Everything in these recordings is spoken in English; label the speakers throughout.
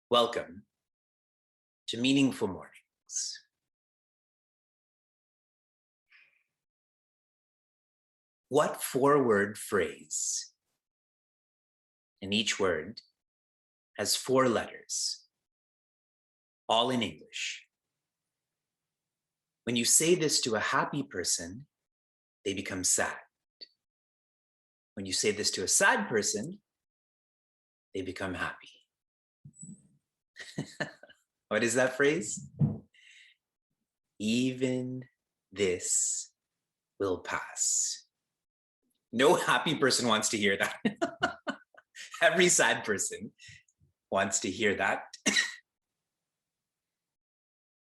Speaker 1: Welcome to Meaningful Mornings. What four-word phrase, and each word has four letters, all in English. When you say this to a happy person, they become sad. When you say this to a sad person, they become happy. What is that phrase? Even this will pass. No happy person wants to hear that. Every sad person wants to hear that.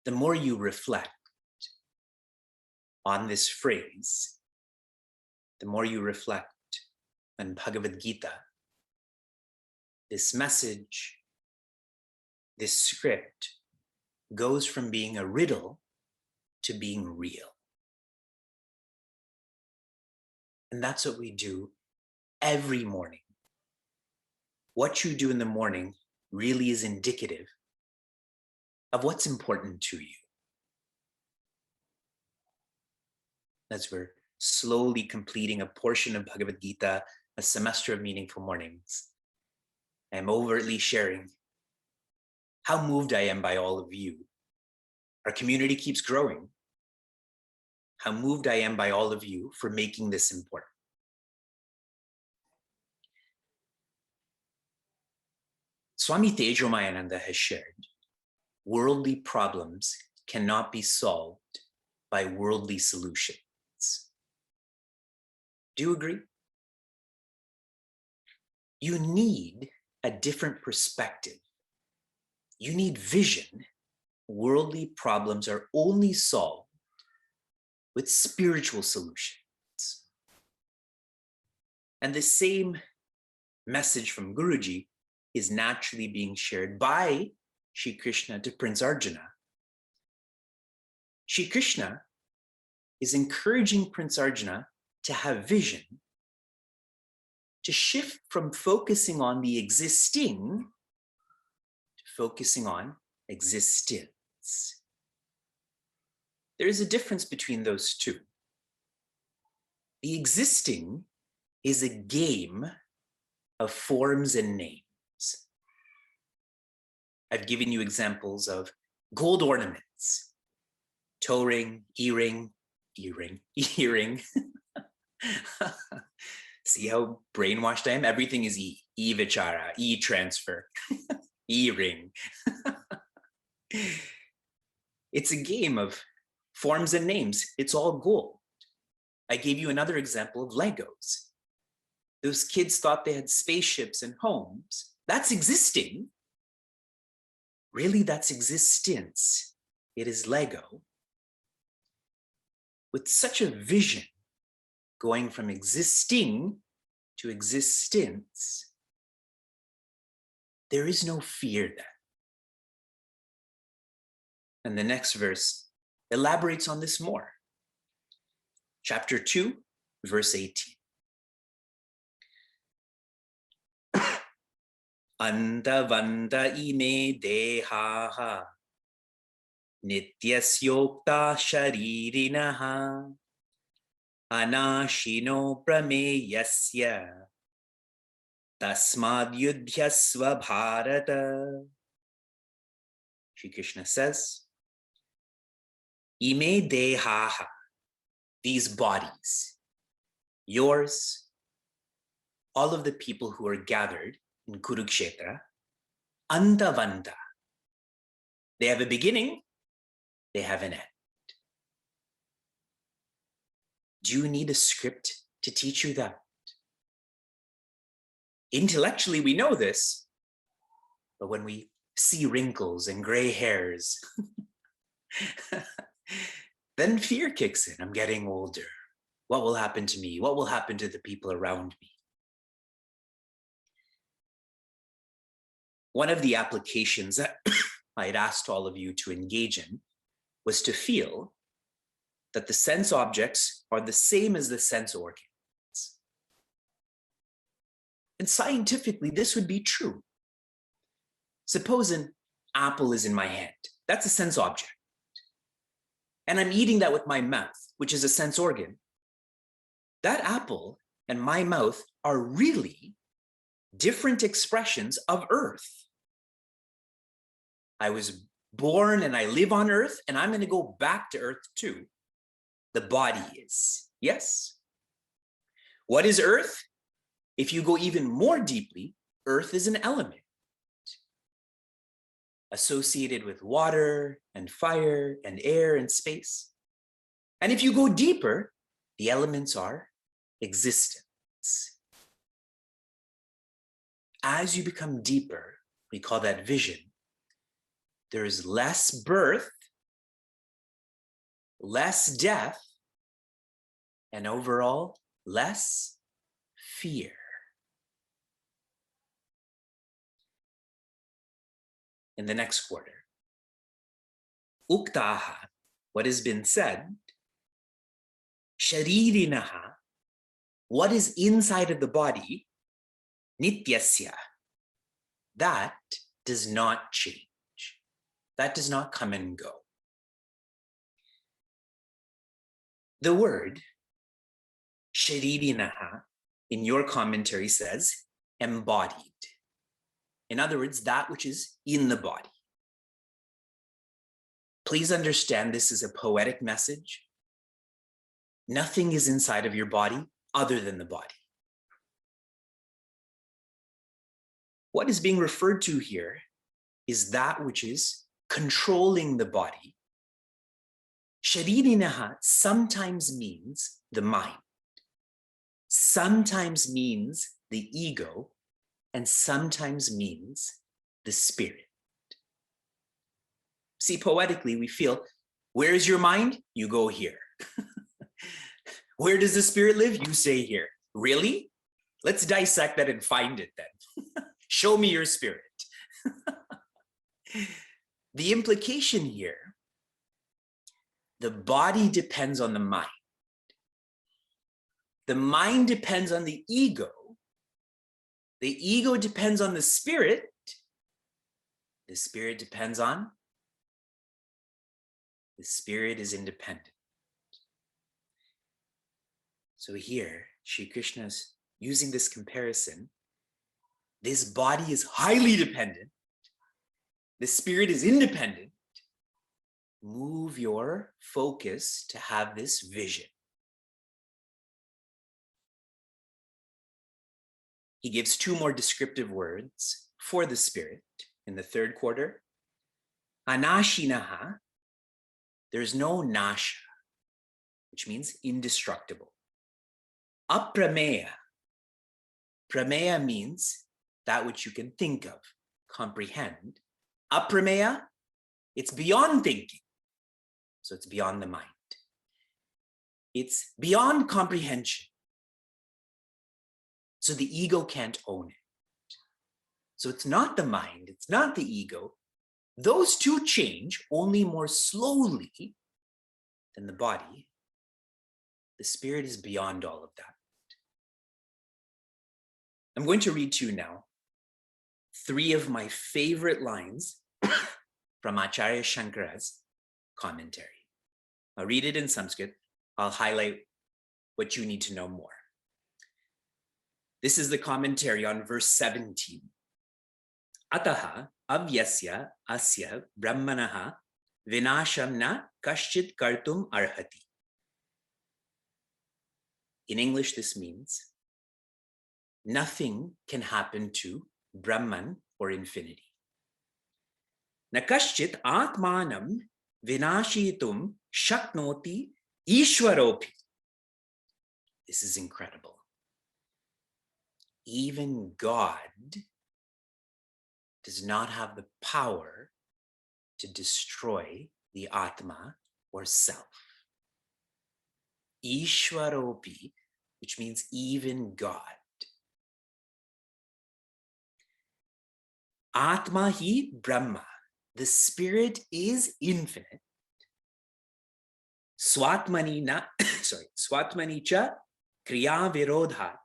Speaker 1: The more you reflect on this phrase, the more you reflect on Bhagavad Gita, this message, this script goes from being a riddle to being real. And that's what we do every morning. What you do in the morning really is indicative of what's important to you. As we're slowly completing a portion of Bhagavad Gita, a semester of Meaningful Mornings, I'm overtly sharing how moved I am by all of you. Our community keeps growing. How moved I am by all of you for making this important. Swami Tejomayananda has shared, worldly problems cannot be solved by worldly solutions. Do you agree? You need a different perspective. You need vision. Worldly problems are only solved with spiritual solutions. And the same message from Guruji is naturally being shared by Shri Krishna to Prince Arjuna. Shri Krishna is encouraging Prince Arjuna to have vision, to shift from focusing on the existing to focusing on existence. There is a difference between those two. The existing is a game of forms and names. I've given you examples of gold ornaments, toe ring, earring. See how brainwashed I am? Everything is e-vichara, e-transfer, e-ring. It's a game of forms and names. It's all gold. I gave you another example of Legos. Those kids thought they had spaceships and homes. That's existing. Really, that's existence. It is Lego. With such a vision, going from existing to existence, there is no fear then. And the next verse elaborates on this more. Chapter 2, verse 18. Antavanta ime dehaha nityasyokta sharirinaha anashino prameyasya tasmad yudhyasva bharata. Shri Krishna says, ime dehaha, these bodies, yours, all of the people who are gathered in Kurukshetra, Antavanta. They have a beginning, they have an end. Do you need a script to teach you that? Intellectually, we know this, but when we see wrinkles and gray hairs, then fear kicks in. I'm getting older. What will happen to me? What will happen to the people around me? One of the applications that I had asked all of you to engage in was to feel that the sense objects are the same as the sense organs. And scientifically, this would be true. Suppose an apple is in my hand. That's a sense object. And I'm eating that with my mouth, which is a sense organ. That apple and my mouth are really different expressions of earth. I was born and I live on earth, and I'm going to go back to earth too. The body is. Yes? What is earth? If you go even more deeply, earth is an element associated with water and fire and air and space. And if you go deeper, the elements are existence. As you become deeper, we call that vision, there is less birth, less death, and overall, less fear. In the next quarter, Uktaha, what has been said, Sharirinaha, what is inside of the body, Nityasya, that does not change. That does not come and go. The word Sharirinaha in your commentary says embodied. In other words, that which is in the body. Please understand this is a poetic message. Nothing is inside of your body other than the body. What is being referred to here is that which is controlling the body. Sharirinaha sometimes means the mind, sometimes means the ego, and sometimes means the spirit. See, poetically, we feel, where is your mind? You go here. Where does the spirit live? You stay here. Really? Let's dissect that and find it then. Show me your spirit. The implication here, the body depends on the mind. The mind depends on the ego. The ego depends on the spirit. The spirit depends on? The spirit is independent. So here, Sri Krishna is using this comparison. This body is highly dependent. The spirit is independent. Move your focus to have this vision. He gives two more descriptive words for the spirit in the third quarter. Anashinaha, there's no nasha, which means indestructible. Aprameya, prameya means that which you can think of, comprehend. Aprameya, it's beyond thinking, so it's beyond the mind. It's beyond comprehension, so the ego can't own it. So it's not the mind, it's not the ego. Those two change only more slowly than the body. The spirit is beyond all of that. I'm going to read to you now 3 of my favorite lines from Acharya Shankara's commentary. I'll read it in Sanskrit. I'll highlight what you need to know more. This is the commentary on verse 17. Ataha avyasya asya brahmanaha vinasham na kashchit kartum arhati. In English, this means nothing can happen to Brahman or infinity. Nakaschit atmanam vinashitum shaknoti ishwaropi. This is incredible. Even God does not have the power to destroy the Atma or self. Ishwaropi, which means even God. Atma hi Brahma. The spirit is infinite. Swatmani cha kriya virodhat.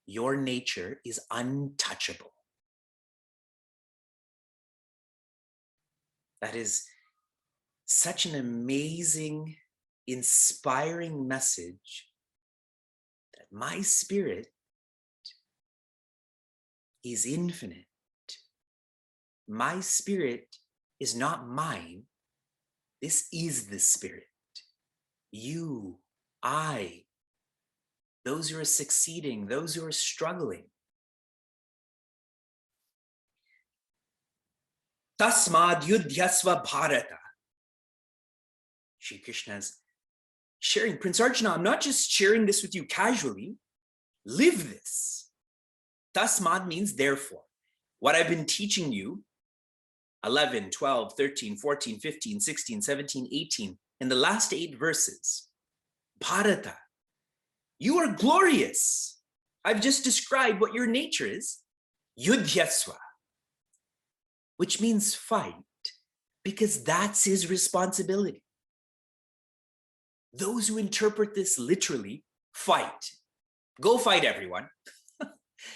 Speaker 1: Your nature is untouchable. That is such an amazing, inspiring message that my spirit is infinite. My spirit is not mine. This is the spirit. You, I, those who are succeeding, those who are struggling. Tasmad yudhyasva bharata. Shri Krishna is sharing. Prince Arjuna, I'm not just sharing this with you casually. Live this. Tasmad means therefore. What I've been teaching you, 11, 12, 13, 14, 15, 16, 17, 18, in the last 8 verses, Bharata, you are glorious. I've just described what your nature is. Yudhyasva, which means fight, because that's his responsibility. Those who interpret this literally, fight. Go fight, everyone.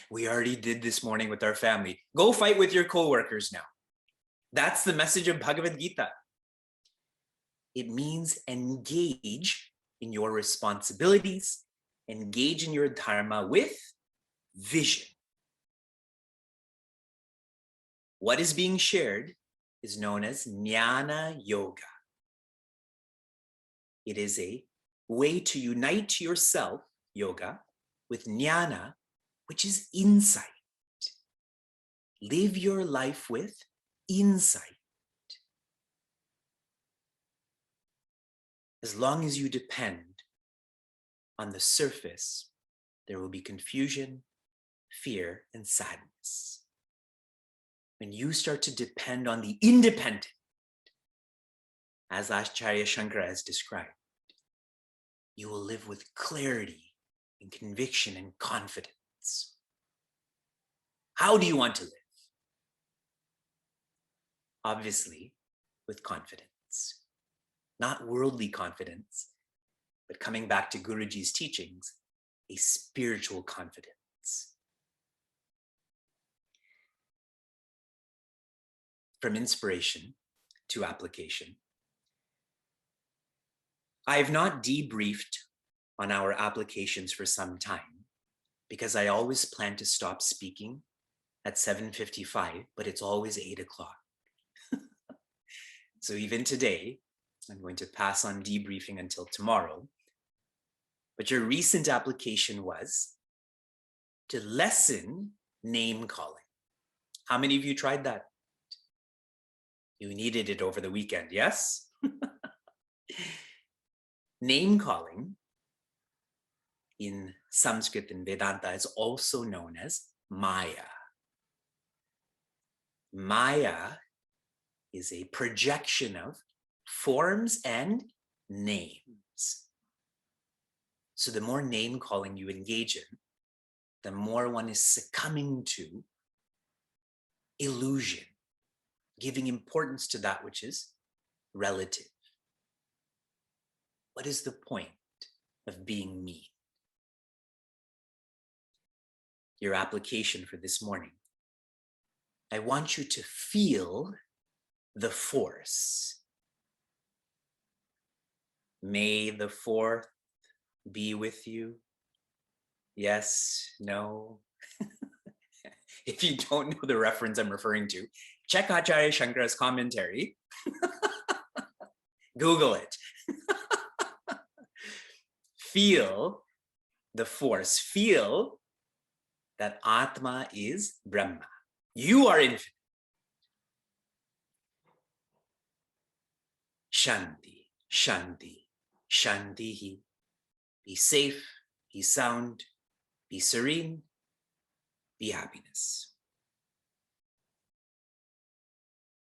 Speaker 1: We already did this morning with our family. Go fight with your coworkers now. That's the message of Bhagavad Gita. It means engage in your responsibilities, engage in your dharma with vision. What is being shared is known as Jnana Yoga. It is a way to unite yourself, yoga, with jnana, which is insight. Live your life with insight. As long as you depend on the surface, there will be confusion, fear, and sadness. When you start to depend on the independent, as Acharya Shankara has described, you will live with clarity and conviction and confidence. How do you want to live? Obviously, with confidence. Not worldly confidence, but coming back to Guruji's teachings, a spiritual confidence. From inspiration to application. I have not debriefed on our applications for some time because I always plan to stop speaking at 7:55, but it's always 8 o'clock. So even today, I'm going to pass on debriefing until tomorrow. But your recent application was to lessen name calling. How many of you tried that? You needed it over the weekend, yes? Name calling in Sanskrit and Vedanta is also known as Maya. Maya is a projection of forms and names. So the more name calling you engage in, the more one is succumbing to illusion, giving importance to that which is relative. What is the point of being me? Your application for this morning. I want you to feel the force. May the 4th be with you. Yes, no. If you don't know the reference I'm referring to, check Acharya Shankara's commentary. Google it. Feel the force. Feel that Atma is Brahma. You are infinite. Shanti, Shanti, Shantihi. Be safe, be sound, be serene, be happiness.